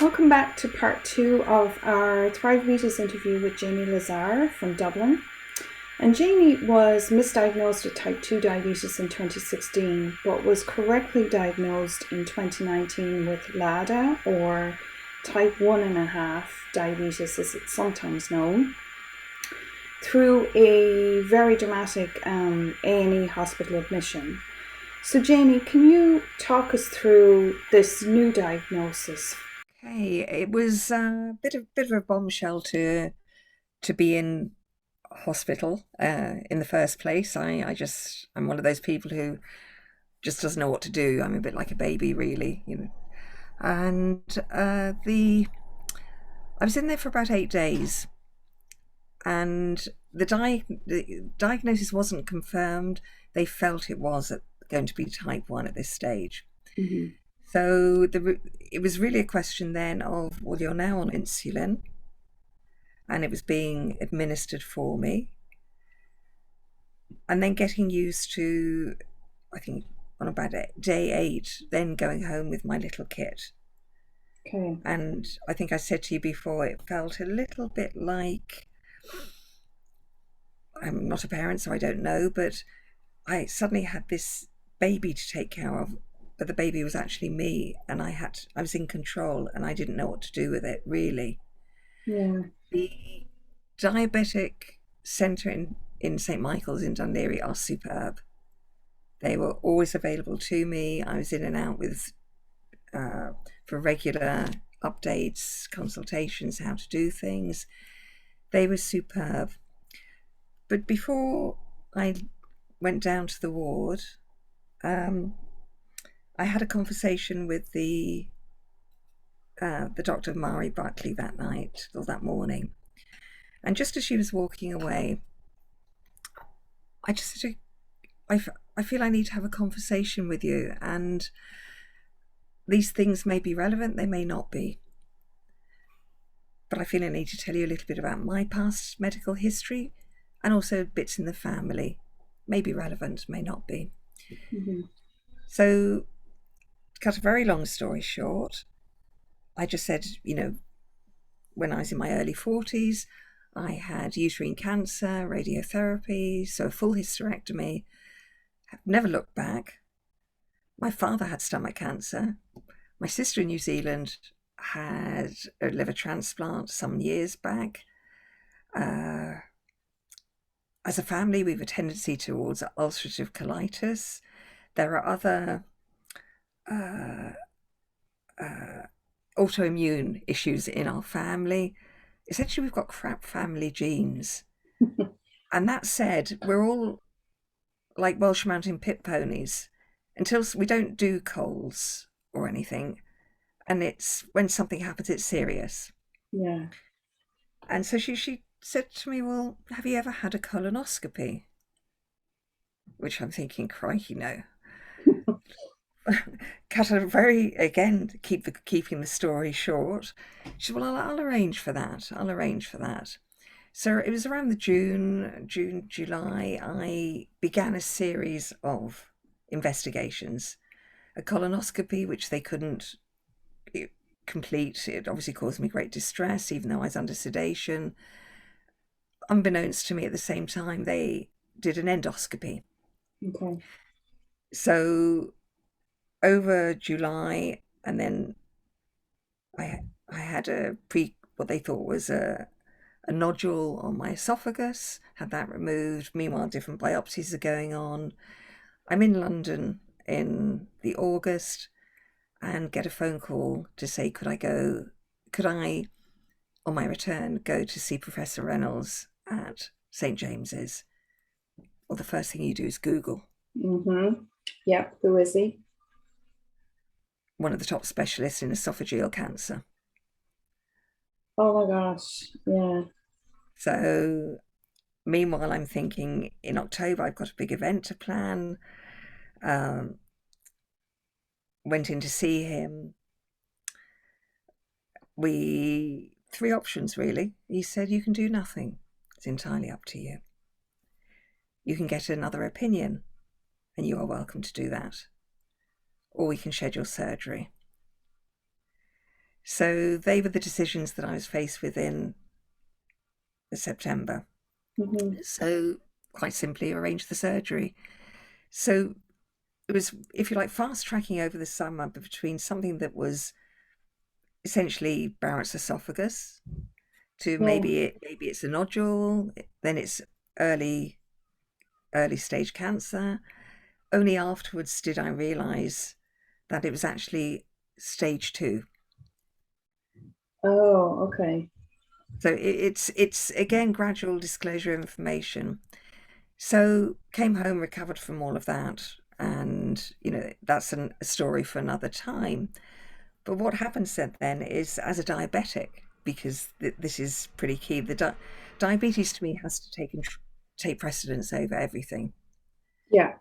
welcome back to part 2 of our Thriveabetes interview with Janie Lazar from Dublin. And Janie was misdiagnosed with type 2 diabetes in 2016, but was correctly diagnosed in 2019 with LADA, or type 1.5 diabetes as it's sometimes known, through a very dramatic A&E hospital admission. So Janie, can you talk us through this new diagnosis? Okay, it was a bit of a bombshell to be in hospital in the first place. I'm one of those people who just doesn't know what to do. I'm a bit like a baby, really, you know. And I was in there for about 8 days, and the diagnosis wasn't confirmed. They felt it was going to be type 1 at this stage. Mm-hmm. So it was really a question then of, well, you're now on insulin, and it was being administered for me. And then getting used to, I think on about day 8, then going home with my little kit. Okay. And I think I said to you before, it felt a little bit like, I'm not a parent, so I don't know, but I suddenly had this baby to take care of, but the baby was actually me, and I was in control, and I didn't know what to do with it, really. Yeah. The diabetic centre in St Michael's in Dunleary are superb. They were always available to me. I was in and out with for regular updates, consultations, how to do things. They were superb. But before I went down to the ward, I had a conversation with the Dr. Mari Buckley that night or that morning. And just as she was walking away, I just said, I feel I need to have a conversation with you, and these things may be relevant, they may not be. But I feel I need to tell you a little bit about my past medical history, and also bits in the family. May be relevant, may not be. Mm-hmm. So, to cut a very long story short, I just said, when I was in my early 40s, I had uterine cancer, radiotherapy, so a full hysterectomy. I've never looked back. My father had stomach cancer. My sister in New Zealand had a liver transplant some years back. As a family, we have a tendency towards ulcerative colitis. There are other autoimmune issues in our family. Essentially, we've got crap family genes. And that said, we're all like Welsh Mountain pit ponies until we don't do colds or anything. And it's when something happens, it's serious. Yeah. And so she said to me, well, have you ever had a colonoscopy? Which I'm thinking, crikey, no. Cut a again, keeping the story short. She said, well, I'll arrange for that. I'll arrange for that. So it was around the June, July, I began a series of investigations. A colonoscopy, which they couldn't complete. It obviously caused me great distress, even though I was under sedation. Unbeknownst to me at the same time, they did an endoscopy. Okay. So over July, and then I had what they thought was a nodule on my esophagus, had that removed. Meanwhile, different biopsies are going on. I'm in London in the August and get a phone call to say, could I, on my return, go to see Professor Reynolds at St James's? Well, the first thing you do is Google. Mm-hmm. Yep. Who is he? One of the top specialists in esophageal cancer. Oh my gosh. Yeah. So meanwhile, I'm thinking in October, I've got a big event to plan. Went in to see him. Three options, really. He said, you can do nothing. It's entirely up to you. You can get another opinion, and you are welcome to do that. Or we can schedule surgery. So they were the decisions that I was faced with in September. Mm-hmm. So quite simply arranged the surgery. So it was, if you like, fast tracking over the summer between something that was essentially Barrett's esophagus to Yeah. maybe it's a nodule, then it's early stage cancer. Only afterwards did I realize that it was actually stage 2. Oh, okay. So it's again gradual disclosure of information. So came home, recovered from all of that, and that's a story for another time. But what happens then is, as a diabetic, because this is pretty key, diabetes to me has to take precedence over everything. Yeah.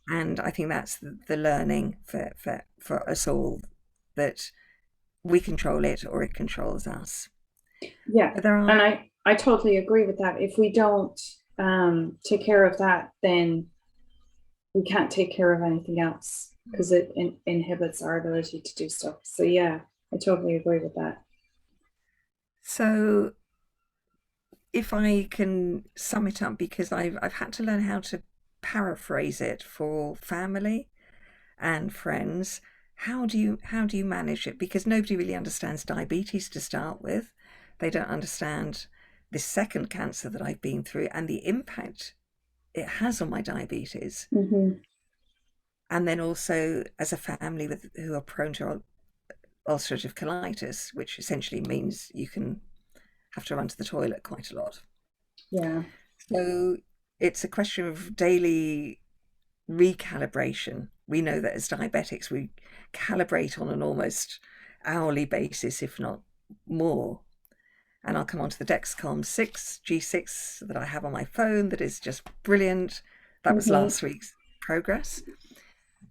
And I think that's the learning for us all, that we control it or it controls us. Yeah. But there are, And I totally agree with that. If we don't take care of that, then we can't take care of anything else, because it inhibits our ability to do stuff. So yeah, I totally agree with that. so if I can sum it up, because I've had to learn how to paraphrase it for family and friends. How do you manage it? Because nobody really understands diabetes to start with. They don't understand this second cancer that I've been through and the impact it has on my diabetes. Mm-hmm. And then also as a family who are prone to ulcerative colitis, which essentially means you can have to run to the toilet quite a lot. Yeah. So it's a question of daily recalibration. We know that as diabetics, we calibrate on an almost hourly basis, if not more. And I'll come on to the Dexcom G6 that I have on my phone that is just brilliant. That was Mm-hmm. last week's progress.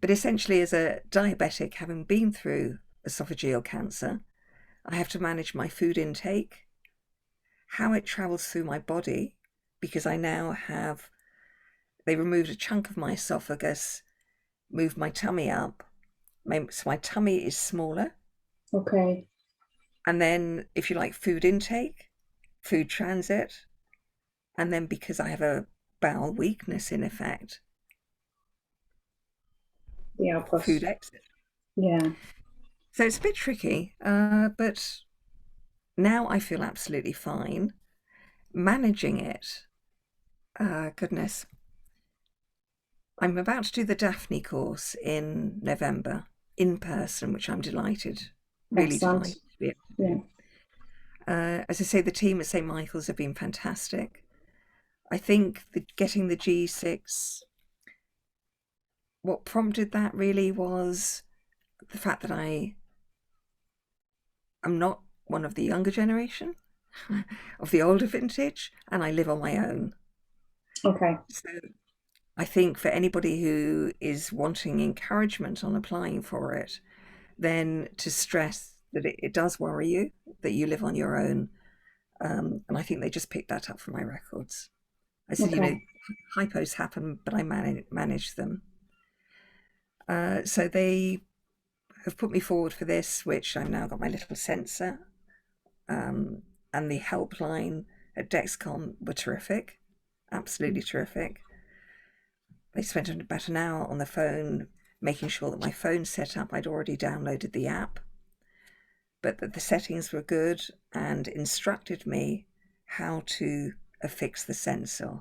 But essentially, as a diabetic, having been through esophageal cancer, I have to manage my food intake, how it travels through my body, because I now have, they removed a chunk of my esophagus, moved my tummy up, so my tummy is smaller. Okay. And then, if you like, food intake, food transit, and then because I have a bowel weakness in effect, The output. food exit. Yeah. So it's a bit tricky, but now I feel absolutely fine managing it. Goodness. I'm about to do the Daphne course in November in person, which I'm delighted, really Excellent. delighted to be able to Yeah. do. As I say, the team at St. Michael's have been fantastic. I think getting the G6, what prompted that really was the fact that I'm not one of the younger generation, of the older vintage, and I live on my own. Okay. So I think for anybody who is wanting encouragement on applying for it, then to stress that it does worry you, that you live on your own. And I think they just picked that up from my records. I said, Okay. hypos happen, but I manage them. So they have put me forward for this, which I've now got my little sensor. And the helpline at Dexcom were terrific, absolutely terrific. They spent about an hour on the phone making sure that my phone's set up. I'd already downloaded the app, but that the settings were good, and instructed me how to affix the sensor.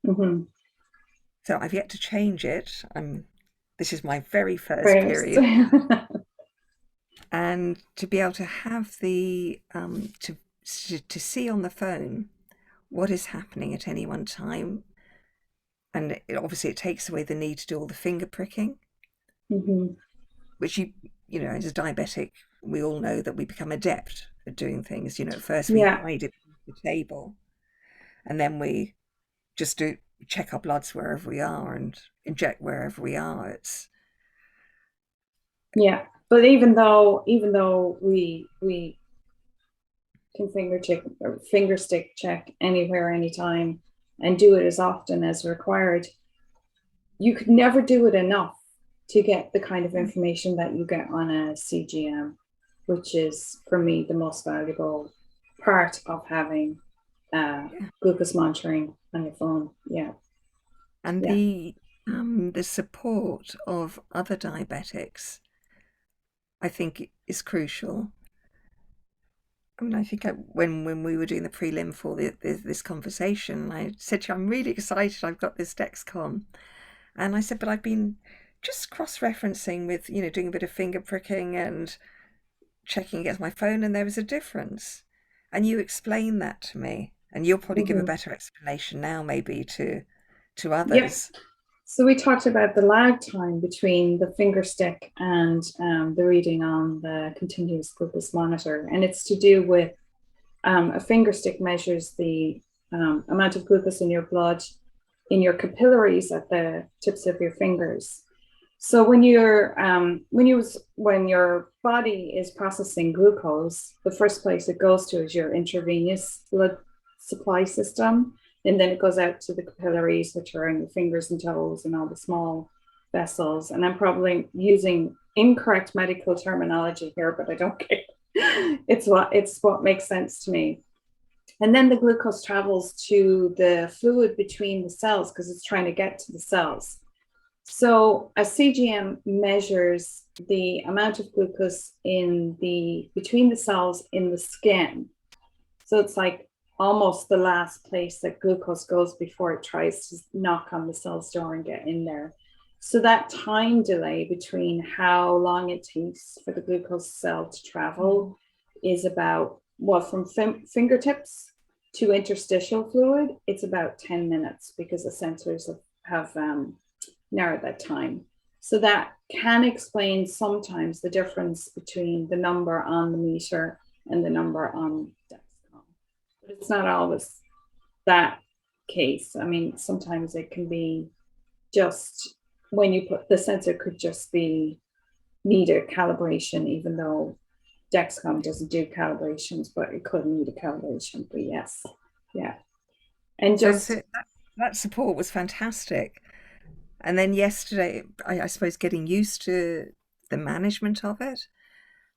Mm-hmm. So I've yet to change it. This is my very first First. period. And to be able to have the to see on the phone what is happening at any one time, and obviously it takes away the need to do all the finger pricking, Mm-hmm. which as a diabetic, we all know that we become adept at doing things. At first we Yeah. hide it on the table, and then we just check our bloods wherever we are and inject wherever we are. Yeah. But even though we can finger stick check anywhere, anytime, and do it as often as required, you could never do it enough to get the kind of information that you get on a CGM, which is for me the most valuable part of having glucose monitoring on your phone. Yeah. And Yeah. the support of other diabetics, I think, is crucial. I mean, I think when we were doing the prelim for this conversation, I said to you, I'm really excited, I've got this Dexcom. And I said, but I've been just cross-referencing with, doing a bit of finger pricking and checking against my phone, and there was a difference. And you explained that to me, and you'll probably give a better explanation now, maybe to Yep. others. So we talked about the lag time between the finger stick and the reading on the continuous glucose monitor, and it's to do with a finger stick measures the amount of glucose in your blood in your capillaries at the tips of your fingers. So when your body is processing glucose, the first place it goes to is your intravenous blood supply system, and then it goes out to the capillaries, which are in the fingers and toes and all the small vessels. And I'm probably using incorrect medical terminology here, but I don't care. It's what makes sense to me. And then the glucose travels to the fluid between the cells because it's trying to get to the cells. So a CGM measures the amount of glucose between the cells in the skin. So it's like almost the last place that glucose goes before it tries to knock on the cell's door and get in there. So that time delay between how long it takes for the glucose cell to travel is about, from fingertips to interstitial fluid, it's about 10 minutes because the sensors have narrowed that time. So that can explain sometimes the difference between the number on the meter and the number on Dexcom. But it's not always that case. I mean, sometimes it can be just when you put the sensor could just need a calibration, even though Dexcom doesn't do calibrations, but it could need a calibration. But yes, yeah. And just so that support was fantastic. And then yesterday, I suppose getting used to the management of it,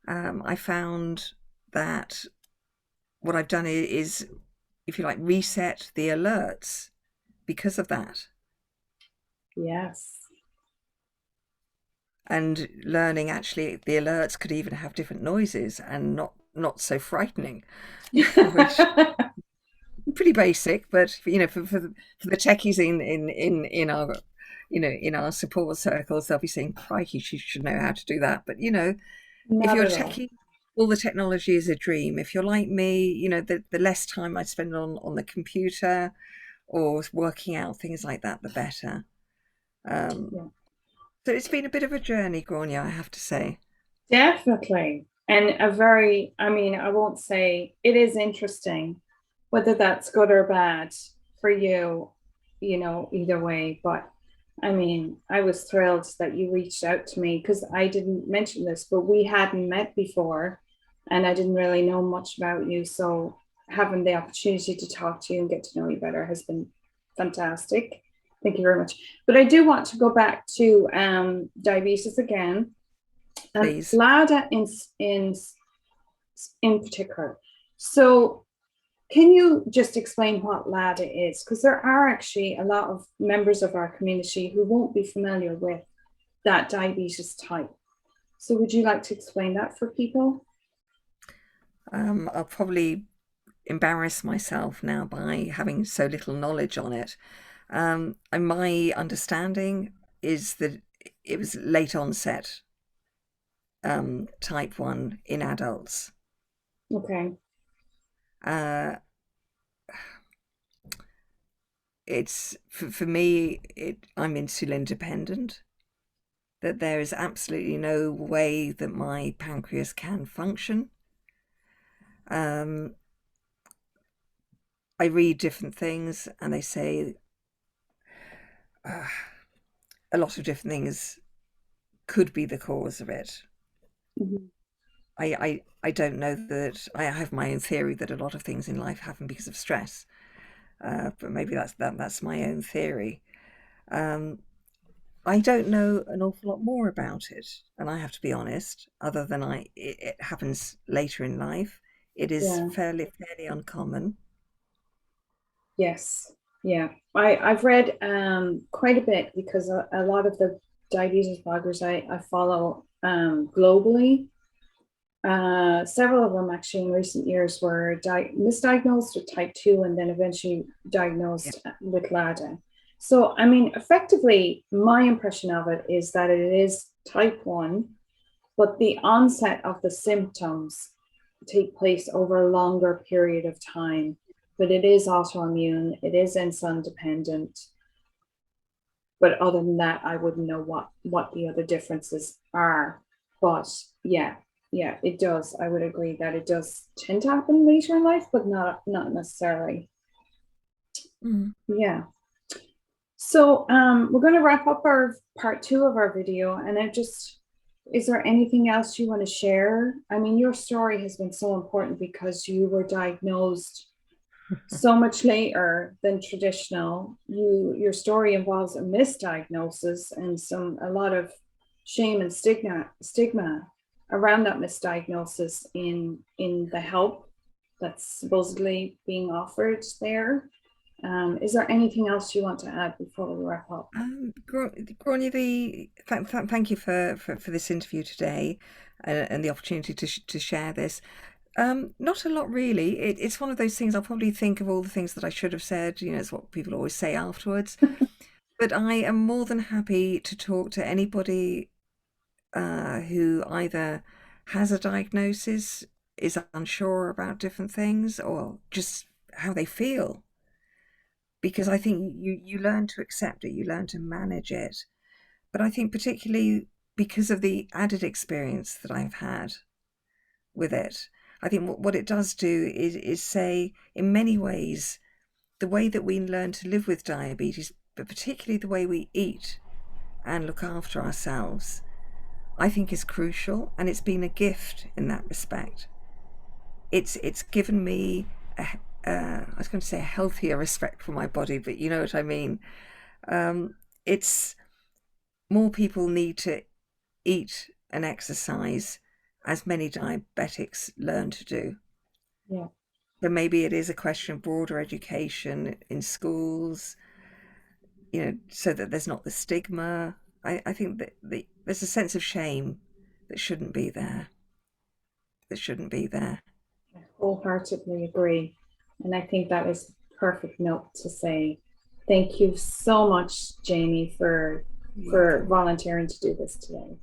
I found that what I've done is, if you like, reset the alerts because of that. Yes. And learning actually the alerts could even have different noises and not so frightening, which pretty basic, but for the techies in our in our support circles, they'll be saying, crikey, she should know how to do that. But if you're checking, all the technology is a dream. If you're like me, the less time I spend on the computer or working out things like that, the better. So it's been a bit of a journey, Grania, I have to say. Definitely. And I won't say it is interesting, whether that's good or bad for you, either way. But I mean, I was thrilled that you reached out to me because I didn't mention this, but we hadn't met before and I didn't really know much about you. So having the opportunity to talk to you and get to know you better has been fantastic. Thank you very much. But I do want to go back to diabetes again. Please. LADA in particular. So can you just explain what LADA is? Because there are actually a lot of members of our community who won't be familiar with that diabetes type. So would you like to explain that for people? I'll probably embarrass myself now by having so little knowledge on it. And my understanding is that it was late onset type 1 in adults. Okay. It's for me, I'm insulin dependent, that there is absolutely no way that my pancreas can function. I read different things and they say a lot of different things could be the cause of it. Mm-hmm. I don't know that. I have my own theory that a lot of things in life happen because of stress, but maybe that's my own theory. I don't know an awful lot more about it, and I have to be honest, other than it happens later in life. It is Yeah. fairly uncommon. Yes. Yeah. I've read quite a bit because a lot of the diabetes bloggers I follow globally, several of them actually in recent years were misdiagnosed with type 2 and then eventually Yeah. diagnosed with LADA. So, I mean, effectively, my impression of it is that it is type 1, but the onset of the symptoms take place over a longer period of time. But it is autoimmune, it is insulin dependent. But other than that, I wouldn't know what the other differences are. But yeah, yeah, it does. I would agree that it does tend to happen later in life, but not necessarily. Mm. Yeah. So we're going to wrap up our part 2 of our video, and is there anything else you want to share? I mean, your story has been so important because you were diagnosed so much later than traditional. Your story involves a misdiagnosis and a lot of shame and stigma around that misdiagnosis in the help that's supposedly being offered there. Is there anything else you want to add before we wrap up? Grania, thank you for this interview today, and the opportunity to share this. Not a lot really. It's one of those things. I'll probably think of all the things that I should have said. You know, it's what people always say afterwards. But I am more than happy to talk to anybody who either has a diagnosis, is unsure about different things, or just how they feel. Because I think you learn to accept it, you learn to manage it. But I think particularly because of the added experience that I've had with it, I think what it does do is say, in many ways, the way that we learn to live with diabetes, but particularly the way we eat and look after ourselves, I think is crucial, and it's been a gift in that respect. It's given me I was going to say a healthier respect for my body, but you know what I mean. It's more people need to eat and exercise as many diabetics learn to do. Yeah. But maybe it is a question of broader education in schools, you know, so that there's not the stigma. I think that there's a sense of shame that shouldn't be there. That shouldn't be there. I wholeheartedly agree. And I think that is a perfect note to say. Thank you so much, Jamie, for You're welcome. volunteering to do this today.